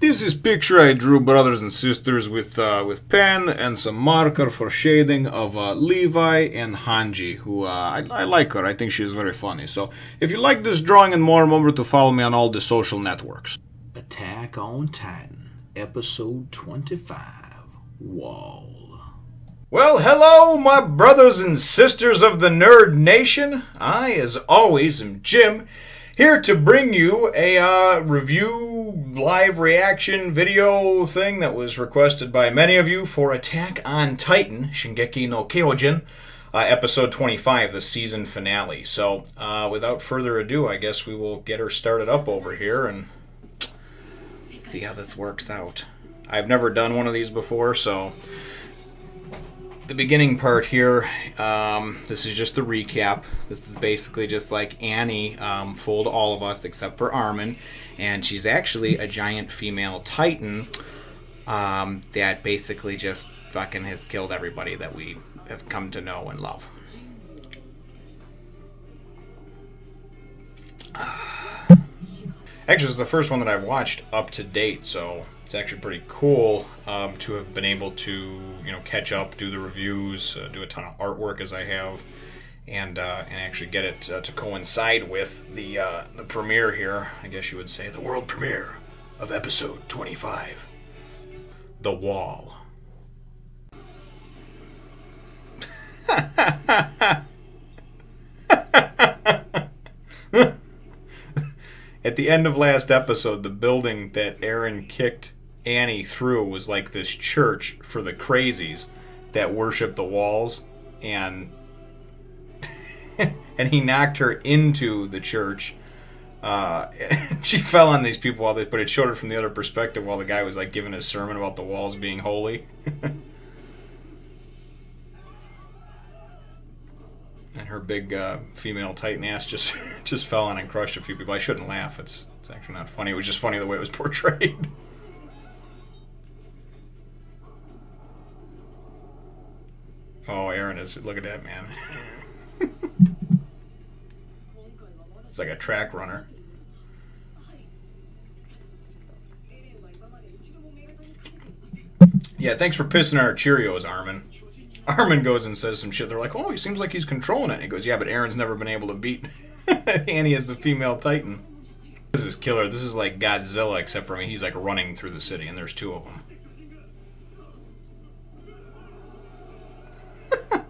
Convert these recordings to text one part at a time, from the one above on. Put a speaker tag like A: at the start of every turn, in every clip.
A: This is picture I drew, brothers and sisters, with pen and some marker for shading of Levi and Hange, who I like her. I think she is very funny. So if you like this drawing and more, remember to follow me on all the social networks.
B: Attack on Titan, episode 25, Wall.
A: Well, hello, my brothers and sisters of the Nerd Nation. I, as always, am Jim, here to bring you a review, live reaction video thing that was requested by many of you for Attack on Titan, Shingeki no Kyojin, episode 25, the season finale. So, without further ado, I guess we will get her started up over here and see how this works out. I've never done one of these before, so the beginning part here, this is just the recap. This is basically just like Annie fooled all of us except for Armin, and she's actually a giant female Titan that basically just fucking has killed everybody that we have come to know and love. Actually, it's the first one that I've watched up to date, so it's actually pretty cool to have been able to, catch up, do the reviews, do a ton of artwork as I have, and actually get it to coincide with the premiere here. I guess you would say the world premiere of episode 25, The Wall. At the end of last episode, the building that Eren kicked Annie through was like this church for the crazies that worship the walls, and and he knocked her into the church. And she fell on these people but it showed her from the other perspective while the guy was like giving his sermon about the walls being holy. And her big female Titan ass just fell on and crushed a few people. I shouldn't laugh. It's actually not funny. It was just funny the way it was portrayed. Oh, Eren is... Look at that, man. It's like a track runner. Yeah, thanks for pissing our Cheerios, Armin. Armin goes and says some shit. They're like, oh, he seems like he's controlling it. And he goes, yeah, but Eren's never been able to beat Annie as the female Titan. This is killer. This is like Godzilla, except for, he's like running through the city, and there's two of them.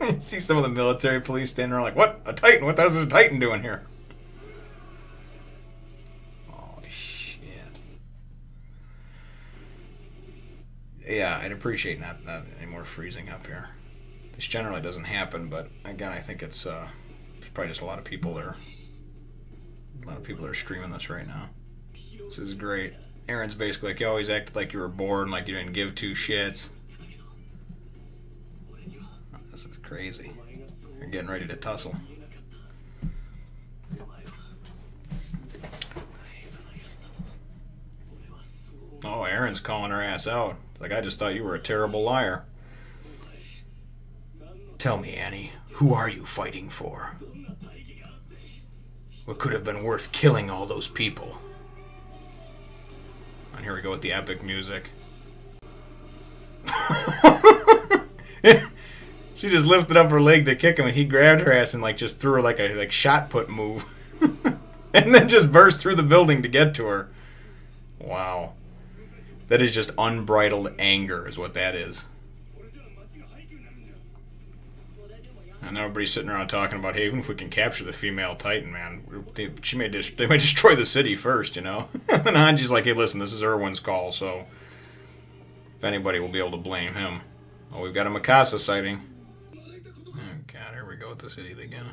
A: You see some of the military police standing there like, what? A Titan? What the hell is a Titan doing here? Oh, shit. Yeah, I'd appreciate not any more freezing up here. This generally doesn't happen, but again, I think it's there's probably just a lot of people there. A lot of people are streaming this right now. This is great. Eren's basically like, you always acted like you were bored and like you didn't give two shits. Oh, this is crazy. They're getting ready to tussle. Oh, Eren's calling her ass out. Like, I just thought you were a terrible liar. Tell me, Annie, who are you fighting for? What could have been worth killing all those people? And here we go with the epic music. She just lifted up her leg to kick him, and he grabbed her ass and just threw her like a shot put move. And then just burst through the building to get to her. Wow. That is just unbridled anger is what that is. And everybody's sitting around talking about, hey, even if we can capture the female Titan, man, they may destroy the city first, And then Hanji's like, hey, listen, this is Erwin's call, so if anybody will be able to blame him. Oh, we've got a Mikasa sighting. Oh, God, here we go with this idiot again.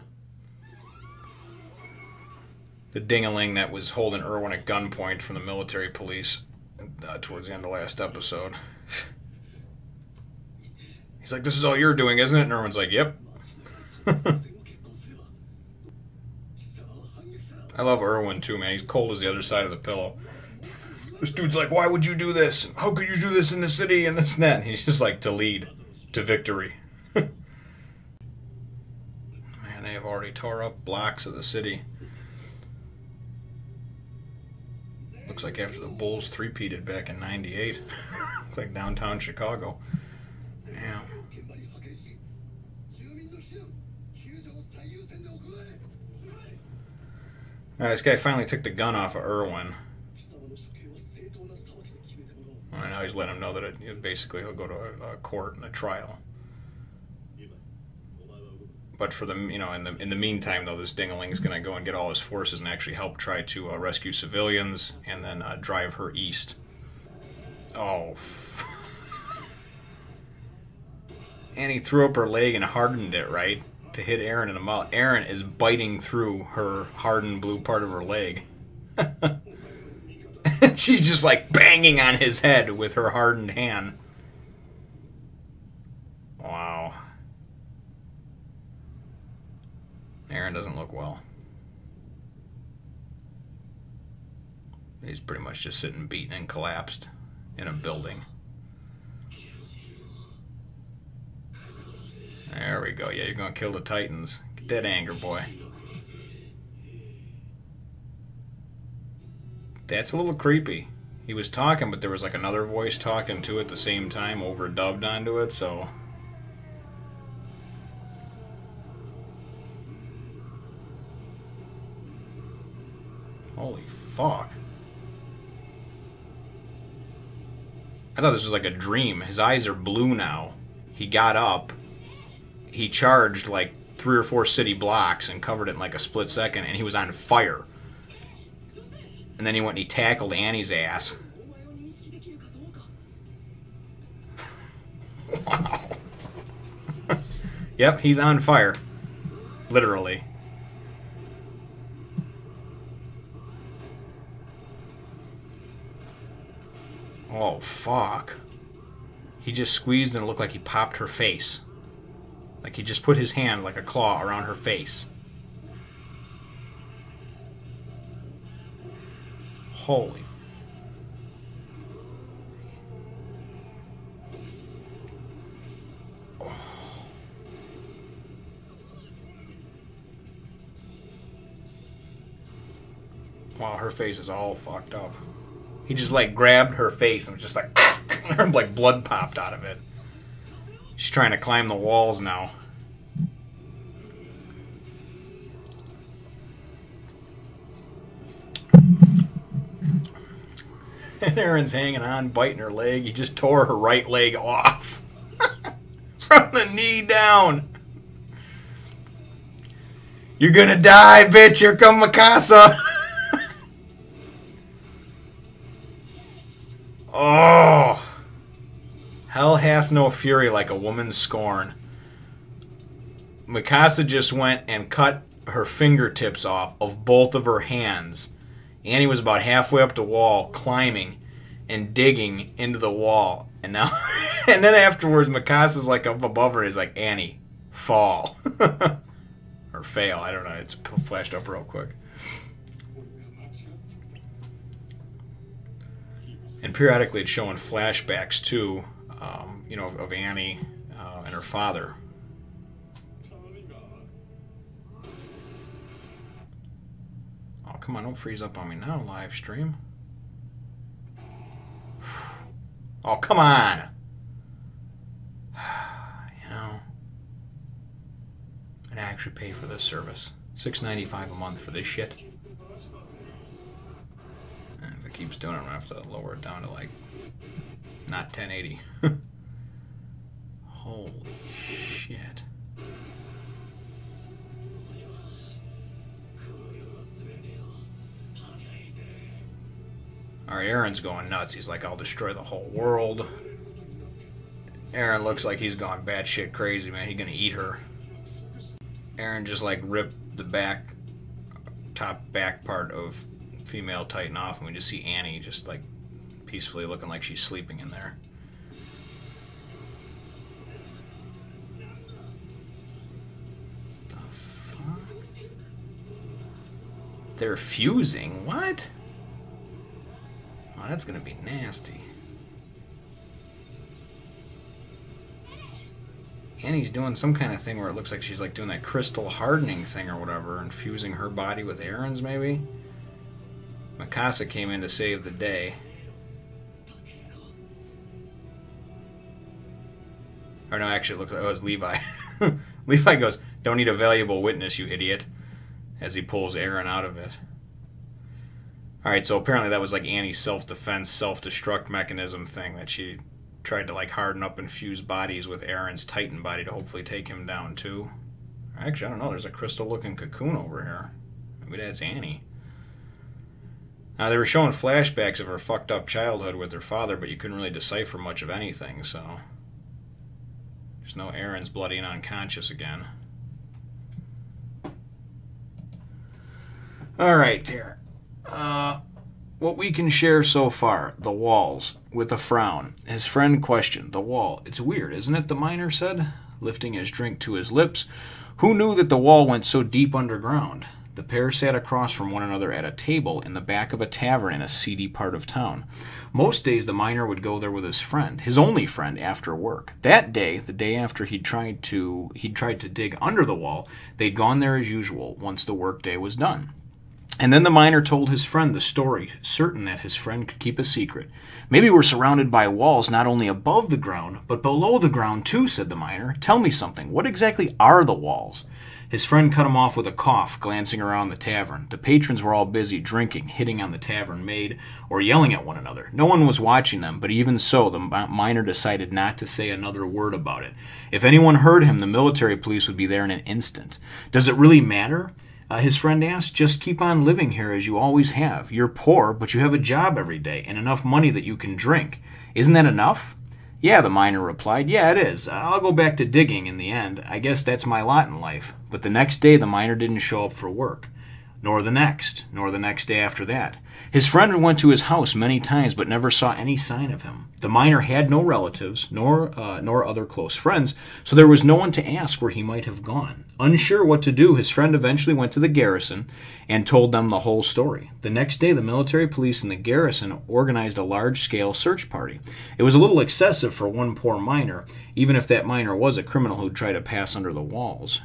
A: The ding-a-ling that was holding Erwin at gunpoint from the military police towards the end of last episode. He's like, this is all you're doing, isn't it? And Erwin's like, yep. I love Erwin too, man. He's cold as the other side of the pillow. This dude's like, why would you do this? How could you do this in the city and this and that? And he's just like, to lead to victory. Man, they have already tore up blocks of the city. Looks like after the Bulls three-peated back in '98. Like downtown Chicago. Yeah. Alright, this guy finally took the gun off of Erwin. And now he's letting him know that basically he'll go to a court and a trial. But for the in the meantime, though, this ding-a-ling's going to go and get all his forces and actually help try to rescue civilians and then drive her east. Oh. Annie threw up her leg and hardened it, right? To hit Eren in the mouth. Eren is biting through her hardened blue part of her leg. She's just like banging on his head with her hardened hand. Wow. Eren doesn't look well. He's pretty much just sitting beaten and collapsed in a building. There we go. Yeah, you're going to kill the Titans. Get that anger, boy. That's a little creepy. He was talking, but there was like another voice talking too at the same time, overdubbed onto it, so... Holy fuck. I thought this was like a dream. His eyes are blue now. He got up. He charged like 3 or 4 city blocks and covered it in like a split second, and he was on fire. And then he went and he tackled Annie's ass. Wow. Yep, he's on fire. Literally. Oh, fuck. He just squeezed and it looked like he popped her face. Like he just put his hand like a claw around her face. Holy f... Oh. Wow, her face is all fucked up. He just like grabbed her face and was just like... like blood popped out of it. She's trying to climb the walls now. And Eren's hanging on, biting her leg. He just tore her right leg off. From the knee down. You're gonna die, bitch. Here come Mikasa. Oh. Hell hath no fury like a woman's scorn. Mikasa just went and cut her fingertips off of both of her hands. Annie was about halfway up the wall, climbing and digging into the wall. And now, and then afterwards, Mikasa's like up above her. He's like, Annie, fall. Or fail. I don't know. It's flashed up real quick. And periodically it's showing flashbacks too, you know, of Annie and her father. Oh, come on, don't freeze up on me now, live stream. Oh, come on! You know, I'd actually pay for this service. $6.95 a month for this shit. And if it keeps doing it, I'm gonna have to lower it down to like not 1080. Holy shit. Alright, Eren's going nuts. He's like, I'll destroy the whole world. Eren looks like he's gone batshit crazy, man. He's gonna eat her. Eren just like ripped the top back part of female Titan off, and we just see Annie just like peacefully looking like she's sleeping in there. The fuck? They're fusing? What? Oh, that's gonna be nasty. Annie's doing some kind of thing where it looks like she's like doing that crystal hardening thing or whatever, and fusing her body with Eren's maybe. Mikasa came in to save the day. Or no, actually, it looked like it was Levi. Levi goes, "Don't need a valuable witness, you idiot," as he pulls Eren out of it. Alright, so apparently that was like Annie's self-defense, self-destruct mechanism thing that she tried to like harden up and fuse bodies with Eren's Titan body to hopefully take him down too. Actually, I don't know, there's a crystal-looking cocoon over here. Maybe that's Annie. Now, they were showing flashbacks of her fucked up childhood with her father, but you couldn't really decipher much of anything, so... There's no Eren's bloody and unconscious again. Alright, here. What we can share so far. The walls. With a frown. His friend questioned. The wall. It's weird, isn't it? The miner said, lifting his drink to his lips. Who knew that the wall went so deep underground? The pair sat across from one another at a table in the back of a tavern in a seedy part of town. Most days the miner would go there with his friend, his only friend, after work. That day, the day after he'd tried to dig under the wall, they'd gone there as usual once the workday was done. And then the miner told his friend the story, certain that his friend could keep a secret. Maybe we're surrounded by walls not only above the ground, but below the ground too, said the miner. Tell me something. What exactly are the walls? His friend cut him off with a cough, glancing around the tavern. The patrons were all busy drinking, hitting on the tavern maid, or yelling at one another. No one was watching them, but even so, the miner decided not to say another word about it. If anyone heard him, the military police would be there in an instant. Does it really matter? His friend asked. Just keep on living here as you always have. You're poor, but you have a job every day and enough money that you can drink. Isn't that enough? Yeah, the miner replied. Yeah, it is. I'll go back to digging in the end. I guess that's my lot in life. But the next day, the miner didn't show up for work. Nor the next day after that. His friend went to his house many times, but never saw any sign of him. The miner had no relatives, nor other close friends, so there was no one to ask where he might have gone. Unsure what to do, his friend eventually went to the garrison and told them the whole story. The next day, the military police and the garrison organized a large-scale search party. It was a little excessive for one poor miner, even if that miner was a criminal who'd tried to pass under the walls.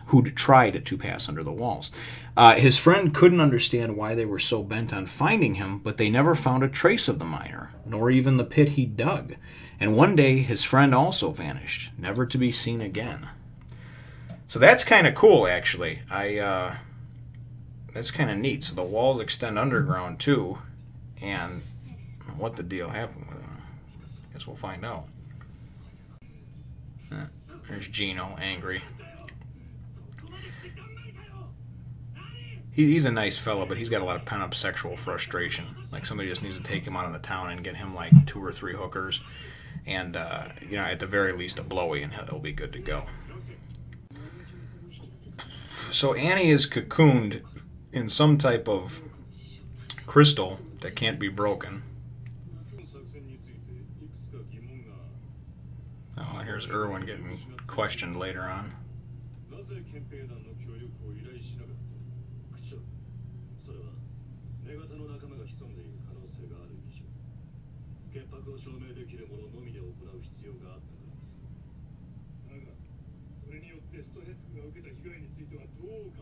A: His friend couldn't understand why they were so bent on finding him, but they never found a trace of the miner, nor even the pit he dug. And one day, his friend also vanished, never to be seen again. So that's kind of cool, actually. That's kind of neat. So the walls extend underground, too. And what the deal happened with them, I guess we'll find out. There's Jean all angry. He's a nice fellow, but he's got a lot of pent-up sexual frustration. Like, somebody just needs to take him out of the town and get him, like, 2 or 3 hookers. And, you know, at the very least, a blowy, and he'll be good to go. So Annie is cocooned in some type of crystal that can't be broken. Oh, and here's Erwin getting questioned later on.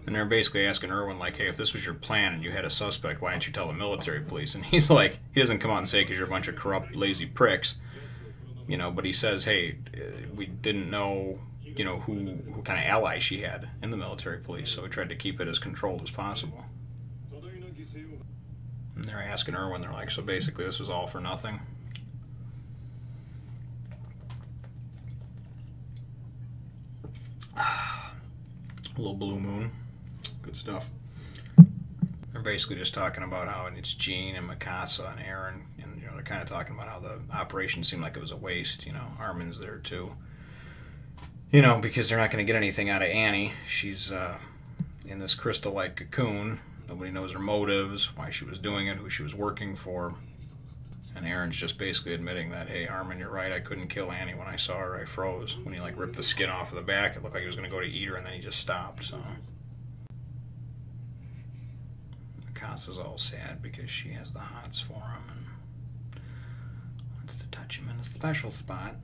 A: And they're basically asking Erwin, like, hey, if this was your plan and you had a suspect, why didn't you tell the military police? And he's like, he doesn't come out and say because you're a bunch of corrupt, lazy pricks, you know, but he says, hey, we didn't know, you know, who kind of ally she had in the military police, so we tried to keep it as controlled as possible. And they're asking Erwin, they're like, so basically this was all for nothing? A little blue moon. Good stuff. They're basically just talking about how it's Jean and Mikasa and Eren, and, you know, they're kind of talking about how the operation seemed like it was a waste. You know, Armin's there too. You know, because they're not going to get anything out of Annie. She's in this crystal-like cocoon. Nobody knows her motives, why she was doing it, who she was working for. And Eren's just basically admitting that, hey, Armin, you're right, I couldn't kill Annie when I saw her, I froze. When he, like, ripped the skin off of the back, it looked like he was going to go to eat her, and then he just stopped, so... Mikasa's all sad because she has the hots for him, and wants to touch him in a special spot.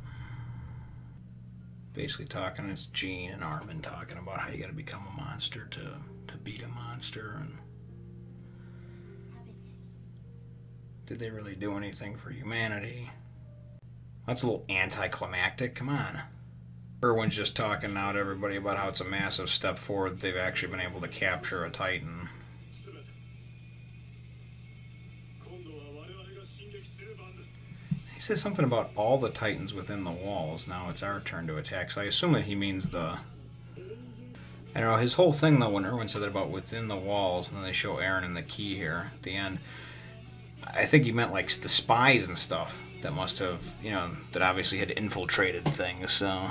A: Basically talking, it's Jean and Armin talking about how you gotta become a monster to beat a monster, and Did they really do anything for humanity? That's a little anticlimactic. Come on. Erwin's just talking now to everybody about how it's a massive step forward that they've actually been able to capture a Titan. He says something about all the Titans within the walls. Now it's our turn to attack. So I assume that he means the... I don't know, his whole thing though, when Erwin said that about within the walls, and then they show Eren and the key here at the end, I think he meant like the spies and stuff that must have, you know, that obviously had infiltrated things, so...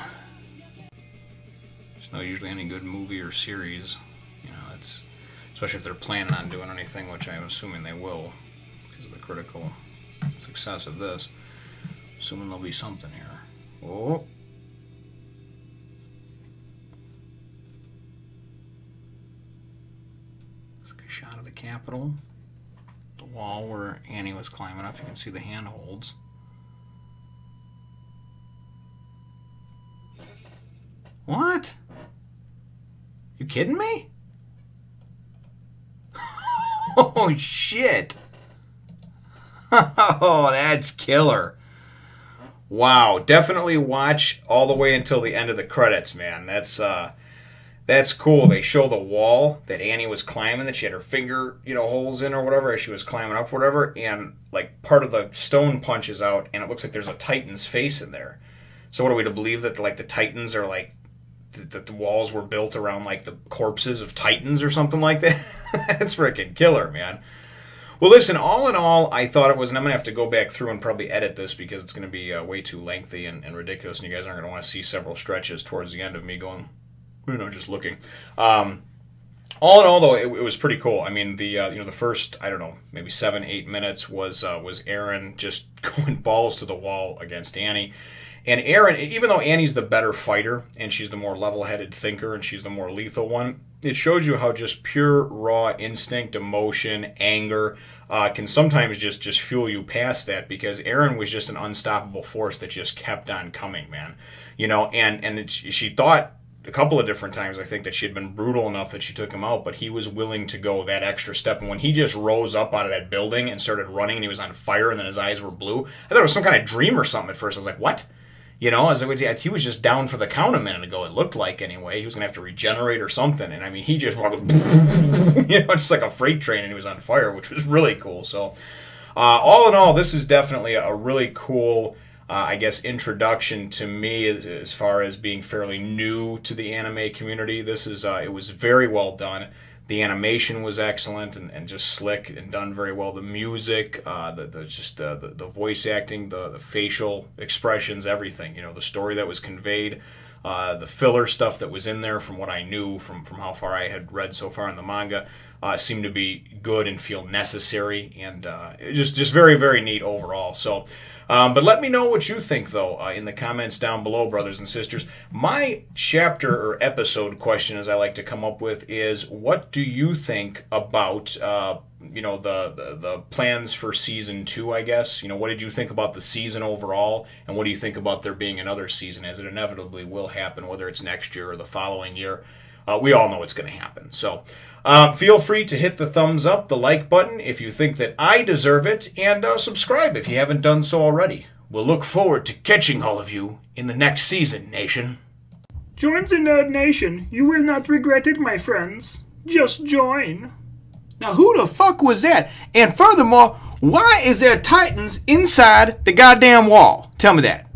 A: There's not usually any good movie or series, you know, it's... Especially if they're planning on doing anything, which I'm assuming they will, because of the critical success of this. Assuming there'll be something here. Oh! Shot of the Capitol, the wall where Annie was climbing up. You can see the handholds. What? You kidding me? Oh shit! Oh, that's killer. Wow, definitely watch all the way until the end of the credits, man. That's cool. They show the wall that Annie was climbing, that she had her finger, you know, holes in or whatever as she was climbing up or whatever, and like part of the stone punches out, and it looks like there's a Titan's face in there. So what are we to believe that like the Titans are like that the walls were built around like the corpses of Titans or something like that? That's freaking killer, man. Well, listen, all in all, I thought it was, and I'm going to have to go back through and probably edit this because it's going to be way too lengthy and ridiculous, and you guys aren't going to want to see several stretches towards the end of me going... You know, just looking. All in all, though, it was pretty cool. I mean, the you know, the first, I don't know, maybe 7-8 minutes was Eren just going balls to the wall against Annie. And Eren, even though Annie's the better fighter and she's the more level-headed thinker and she's the more lethal one, it shows you how just pure raw instinct, emotion, anger can sometimes just fuel you past that, because Eren was just an unstoppable force that just kept on coming, man. You know, and she thought a couple of different times, I think, that she had been brutal enough that she took him out, but he was willing to go that extra step. And when he just rose up out of that building and started running and he was on fire and then his eyes were blue, I thought it was some kind of dream or something at first. I was like, what? You know, I was like, he was just down for the count a minute ago, it looked like anyway. He was going to have to regenerate or something. And I mean, he just walked, you know, just like a freight train, and he was on fire, which was really cool. So all in all, this is definitely a really cool... I guess, introduction to me as far as being fairly new to the anime community. This is, it was very well done. The animation was excellent and just slick and done very well. The music, the voice acting, the facial expressions, everything. You know, the story that was conveyed, the filler stuff that was in there, from what I knew, from how far I had read so far in the manga, seemed to be good and feel necessary, and just very, very neat overall. So, but let me know what you think, though, in the comments down below, brothers and sisters. My chapter or episode question, as I like to come up with, is what do you think about, you know, the plans for season 2, I guess? You know, what did you think about the season overall, and what do you think about there being another season, as it inevitably will happen, whether it's next year or the following year? We all know it's going to happen. So feel free to hit the thumbs up, the like button if you think that I deserve it, and subscribe if you haven't done so already. We'll look forward to catching all of you in the next season, Nation.
C: Join the Nerd Nation. You will not regret it, my friends. Just join.
B: Now, who the fuck was that? And furthermore, why is there Titans inside the goddamn wall? Tell me that.